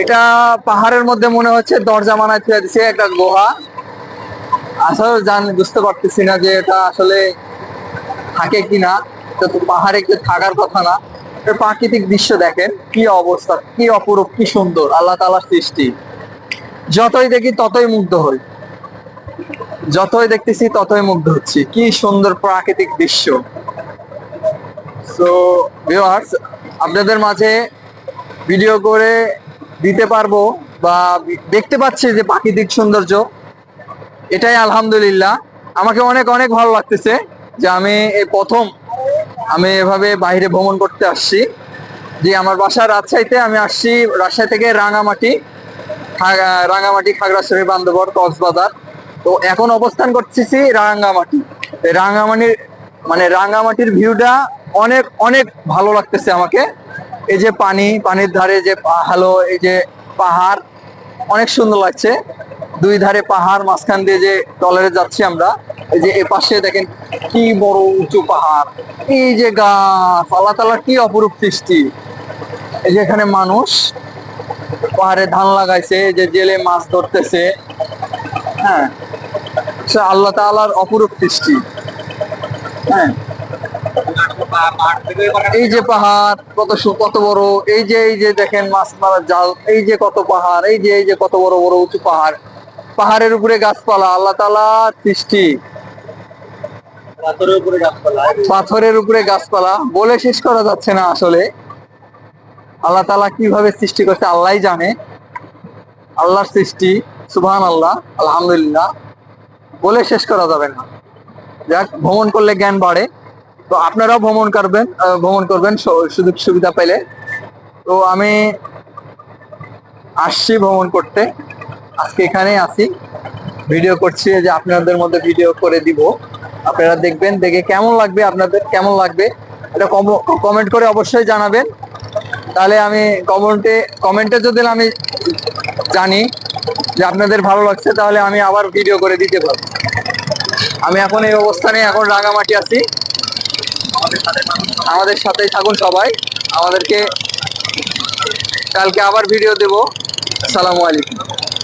এটা পাহাড়ের মধ্যে মনে হচ্ছে দরজা বানায় থুয়ে দিছে একটা গুহা। আসলে বুঝতে পারতেছি না যে এটা আসলে থাকে কিনা। এটা তো পাহাড়ে কেউ থাকার কথা না। এর প্রাকৃতিক দৃশ্য দেখেন কি অবস্থা, কি অপরূপ, কি সুন্দর আল্লাহ তাআলার সৃষ্টি। যতই দেখি ততই মুগ্ধ হই, যতই দেখতেছি ততই মুগ্ধ হচ্ছি, কি সুন্দর প্রাকৃতিক দৃশ্য। সো ভিউয়ার্স, আপনাদের মাঝে ভিডিও করে দিতে পারবো বা দেখতে পাচ্ছি যে প্রাকৃতিক সৌন্দর্য, এটাই আলহামদুলিল্লাহ। আমাকে অনেক অনেক ভালো লাগতেছে যে আমি এই প্রথম আমি এভাবে বাইরে ভ্রমণ করতে আসছি। যে আমার বাসা রাজশাহীতে, আমি আসছি রাজশাহী থেকে রাঙামাটি, রাঙামাটি, খাগড়াছড়ি, বান্দরবান, কক্সবাজার। তো এখন অবস্থান করতেছি রাঙ্গামাটি। রাঙ্গামাটির রাঙ্গামাটির ভিউটা অনেক অনেক ভালো লাগতেছে আমাকে। এই যে পানির ধারে যে হ্যালো, এই যে পাহাড়, অনেক সুন্দর লাগছে। দুই ধারে পাহাড়, মাঝখান দিয়ে যে টলারে যাচ্ছি আমরা। এই যে এ পাশে দেখেন কি বড় উঁচু পাহাড়, এই যে গাছ, আল্লাহ তাআলার কি অপরূপ সৃষ্টি। এই যে এখানে মানুষ পাহাড়ে ধান লাগাইছে, যে জেলে মাছ ধরতেছে। হ্যাঁ, আল্লাহ তাআলার অপরূপ সৃষ্টি। হ্যাঁ, এই যে পাহাড় কত বড়, এই যে দেখেন মাছ মারার জাল, এই যে কত পাহাড়, এই যে কত বড় বড় উঁচু পাহাড়, পাহাড়ের উপরে গাছপালা, আল্লাহ তাআলার সৃষ্টি। পাথরের উপরে গাছপালা বলে শেষ করা যাচ্ছে না আসলে। আল্লাহ তাআলা কিভাবে সৃষ্টি করছে আল্লাহই জানে। আল্লাহর সৃষ্টি, সুবহানাল্লাহ, আলহামদুলিল্লাহ, বলে শেষ করা যাবে না। যাক, ভ্রমণ করলে জ্ঞান বাড়ে। তো আপনারাও ভ্রমণ করবেন সুযোগ সুবিধা পেলে। তো আমি আসছি ভ্রমণ করতে, আজকে এখানেই আছি, ভিডিও করছি, যে আপনাদের মধ্যে ভিডিও করে দিব। আপনারা দেখবেন, দেখে কেমন লাগবে, আপনাদের কেমন লাগবে এটা কমেন্ট করে অবশ্যই জানাবেন। তাহলে আমি কমেন্টে যদি আমি জানি যে আপনাদের ভালো লাগছে, তাহলে আমি আবার ভিডিও করে দিতে পারবো। আমি এখন এই অবস্থানে এখন রাঙামাটি আছি। আমাদের সাথেই থাকুন সবাই, আমাদেরকে কালকে আবার ভিডিও দেব। আসসালামু আলাইকুম।